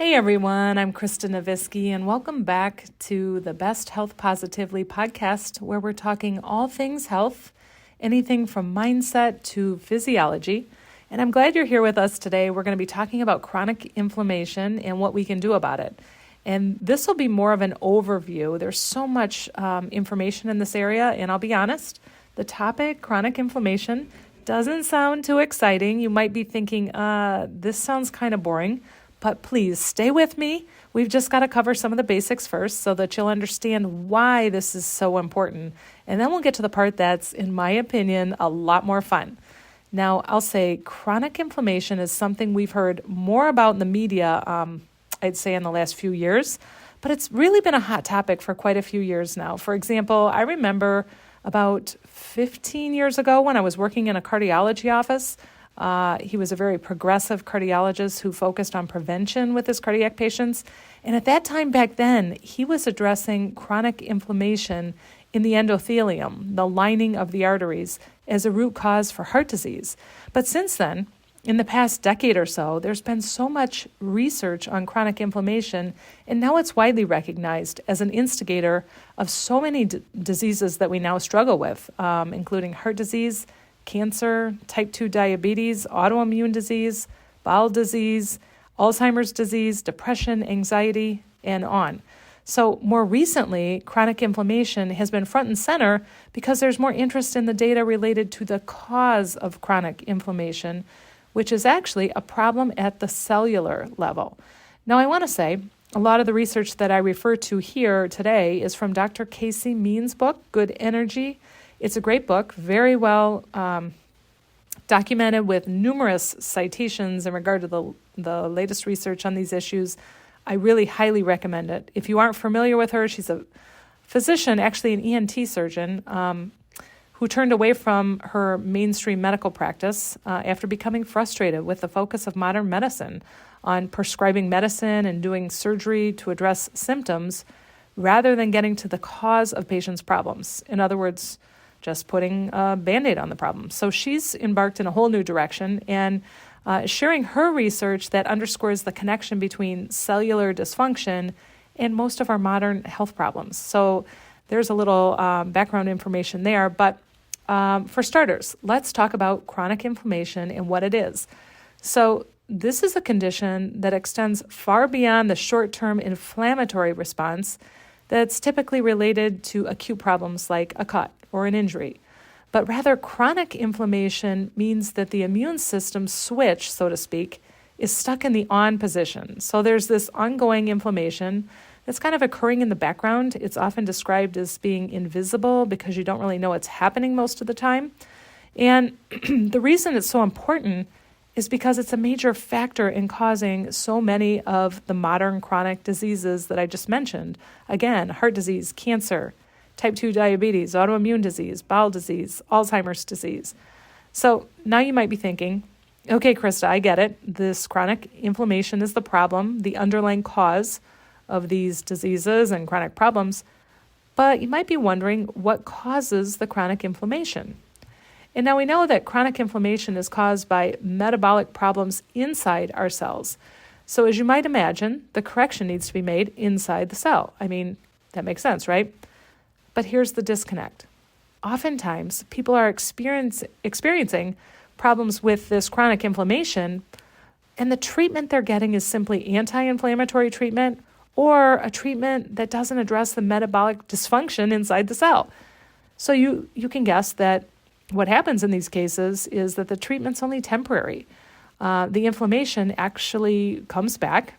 Hey everyone, I'm Krista Novisky, and welcome back to the Best Health Positively podcast, where we're talking all things health, anything from mindset to physiology. And I'm glad you're here with us today. We're going to be talking about chronic inflammation and what we can do about it. And this will be more of an overview. There's so much information in this area, and I'll be honest, the topic, chronic inflammation, doesn't sound too exciting. You might be thinking, this sounds kind of boring. But please stay with me. We've just got to cover some of the basics first so that you'll understand why this is so important. And then we'll get to the part that's, in my opinion, a lot more fun. Now, I'll say chronic inflammation is something we've heard more about in the media, I'd say in the last few years, but it's really been a hot topic for quite a few years now. For example, I remember about 15 years ago when I was working in a cardiology office. He was a very progressive cardiologist who focused on prevention with his cardiac patients. And at that time back then, he was addressing chronic inflammation in the endothelium, the lining of the arteries, as a root cause for heart disease. But since then, in the past decade or so, there's been so much research on chronic inflammation, and now it's widely recognized as an instigator of so many diseases that we now struggle with, including heart disease, cancer, type 2 diabetes, autoimmune disease, bowel disease, Alzheimer's disease, depression, anxiety, and on. So more recently, chronic inflammation has been front and center because there's more interest in the data related to the cause of chronic inflammation, which is actually a problem at the cellular level. Now, I want to say a lot of the research that I refer to here today is from Dr. Casey Means' book, Good Energy. It's a great book, very well documented with numerous citations in regard to the latest research on these issues. I really highly recommend it. If you aren't familiar with her, she's a physician, actually an ENT surgeon, who turned away from her mainstream medical practice after becoming frustrated with the focus of modern medicine on prescribing medicine and doing surgery to address symptoms rather than getting to the cause of patients' problems. In other words, just putting a Band-Aid on the problem. So she's embarked in a whole new direction and sharing her research that underscores the connection between cellular dysfunction and most of our modern health problems. So there's a little background information there. But for starters, let's talk about chronic inflammation and what it is. So this is a condition that extends far beyond the short-term inflammatory response that's typically related to acute problems like a cut or an injury. But rather, chronic inflammation means that the immune system switch, so to speak, is stuck in the on position. So there's this ongoing inflammation that's kind of occurring in the background. It's often described as being invisible because you don't really know what's happening most of the time. And the reason it's so important is because it's a major factor in causing so many of the modern chronic diseases that I just mentioned. Again, heart disease, cancer, type 2 diabetes, autoimmune disease, bowel disease, Alzheimer's disease. So now you might be thinking, okay, Krista, I get it. This chronic inflammation is the problem, the underlying cause of these diseases and chronic problems. But you might be wondering what causes the chronic inflammation. And now we know that chronic inflammation is caused by metabolic problems inside our cells. So as you might imagine, the correction needs to be made inside the cell. I mean, that makes sense, right? But here's the disconnect. Oftentimes, people are experiencing problems with this chronic inflammation, and the treatment they're getting is simply anti-inflammatory treatment or a treatment that doesn't address the metabolic dysfunction inside the cell. So you can guess that what happens in these cases is that the treatment's only temporary. The inflammation actually comes back,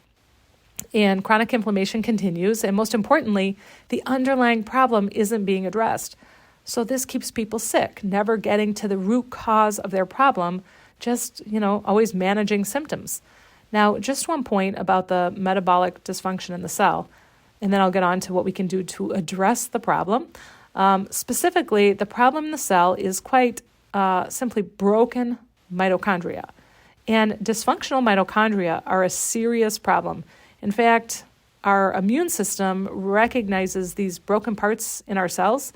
and chronic inflammation continues, and most importantly, the underlying problem isn't being addressed. So this keeps people sick, never getting to the root cause of their problem, just, always managing symptoms. Now, just one point about the metabolic dysfunction in the cell, and then I'll get on to what we can do to address the problem. Specifically, the problem in the cell is quite simply broken mitochondria. And dysfunctional mitochondria are a serious problem. In fact, our immune system recognizes these broken parts in our cells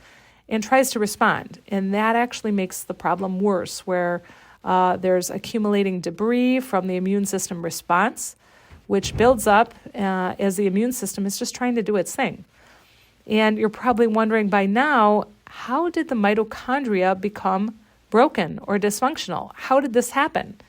and tries to respond. And that actually makes the problem worse, where there's accumulating debris from the immune system response, which builds up as the immune system is just trying to do its thing. And you're probably wondering by now, how did the mitochondria become broken or dysfunctional? How did this happen?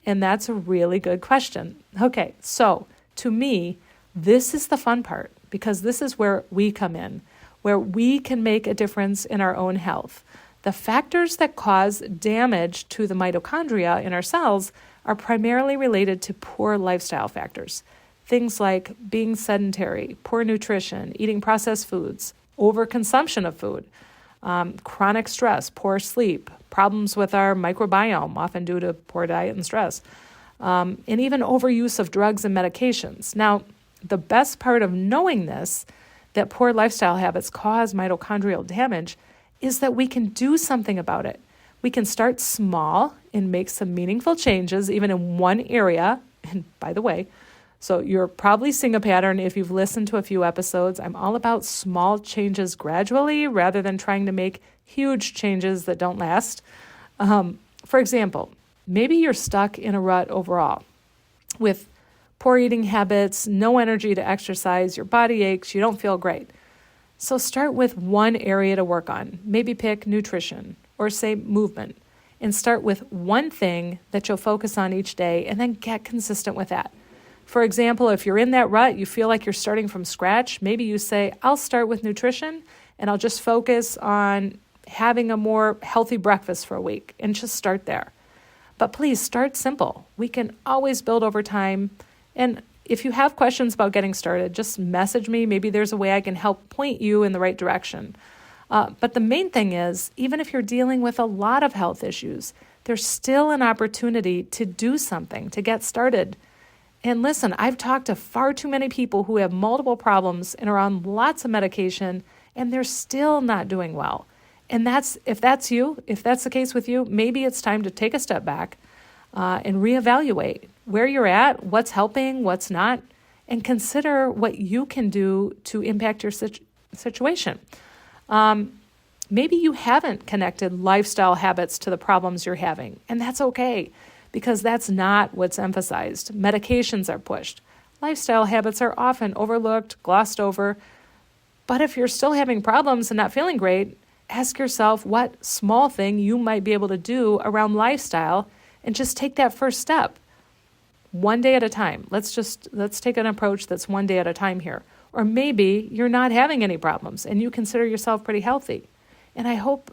And that's a really good question. Okay, so to me, this is the fun part, because this is where we come in, where we can make a difference in our own health. The factors that cause damage to the mitochondria in our cells are primarily related to poor lifestyle factors. Things like being sedentary, poor nutrition, eating processed foods, overconsumption of food, chronic stress, poor sleep, problems with our microbiome, often due to poor diet and stress, and even overuse of drugs and medications. Now, the best part of knowing this, that poor lifestyle habits cause mitochondrial damage, is that we can do something about it. We can start small and make some meaningful changes, even in one area. And by the way, so you're probably seeing a pattern if you've listened to a few episodes. I'm all about small changes gradually rather than trying to make huge changes that don't last. For example, maybe you're stuck in a rut overall with poor eating habits, no energy to exercise, your body aches, you don't feel great. So start with one area to work on. Maybe pick nutrition or say movement, and start with one thing that you'll focus on each day and then get consistent with that. For example, if you're in that rut, you feel like you're starting from scratch, maybe you say, I'll start with nutrition and I'll just focus on having a more healthy breakfast for a week and just start there. But please start simple. We can always build over time. And if you have questions about getting started, just message me. Maybe there's a way I can help point you in the right direction. But the main thing is, even if you're dealing with a lot of health issues, there's still an opportunity to do something, to get started. And listen, I've talked to far too many people who have multiple problems and are on lots of medication, and they're still not doing well. And if that's the case with you, maybe it's time to take a step back and reevaluate where you're at, what's helping, what's not, and consider what you can do to impact your situation. Maybe you haven't connected lifestyle habits to the problems you're having, and that's okay, because that's not what's emphasized. Medications are pushed. Lifestyle habits are often overlooked, glossed over. But if you're still having problems and not feeling great, ask yourself what small thing you might be able to do around lifestyle and just take that first step. One day at a time. Let's take an approach that's one day at a time here. Or maybe you're not having any problems and you consider yourself pretty healthy. And I hope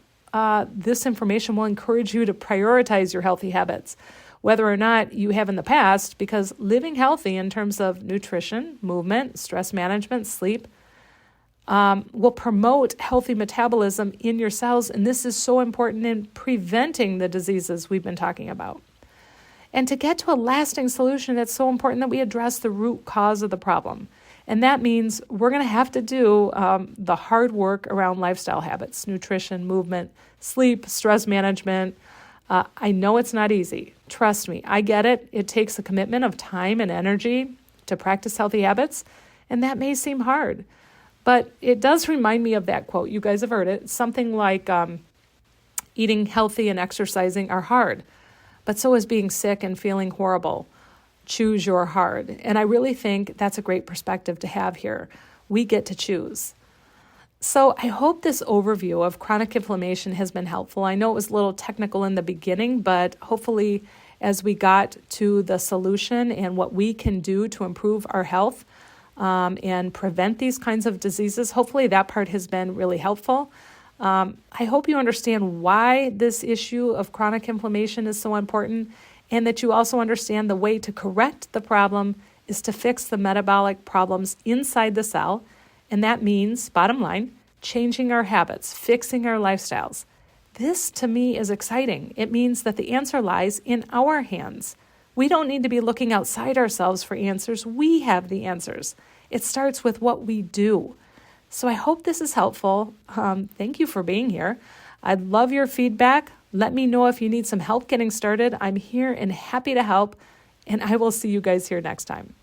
this information will encourage you to prioritize your healthy habits, whether or not you have in the past, because living healthy in terms of nutrition, movement, stress management, sleep, will promote healthy metabolism in your cells. And this is so important in preventing the diseases we've been talking about. And to get to a lasting solution, it's so important that we address the root cause of the problem. And that means we're going to have to do the hard work around lifestyle habits, nutrition, movement, sleep, stress management. I know it's not easy. Trust me, I get it. It takes a commitment of time and energy to practice healthy habits, and that may seem hard. But it does remind me of that quote. You guys have heard it. Something like eating healthy and exercising are hard, but so is being sick and feeling horrible. Choose your hard. And I really think that's a great perspective to have here. We get to choose. So I hope this overview of chronic inflammation has been helpful. I know it was a little technical in the beginning, but hopefully as we got to the solution and what we can do to improve our health and prevent these kinds of diseases, hopefully that part has been really helpful. I hope you understand why this issue of chronic inflammation is so important, and that you also understand the way to correct the problem is to fix the metabolic problems inside the cell. And that means, bottom line, changing our habits, fixing our lifestyles. This, to me, is exciting. It means that the answer lies in our hands. We don't need to be looking outside ourselves for answers. We have the answers. It starts with what we do. So I hope this is helpful. Thank you for being here. I'd love your feedback. Let me know if you need some help getting started. I'm here and happy to help, and I will see you guys here next time.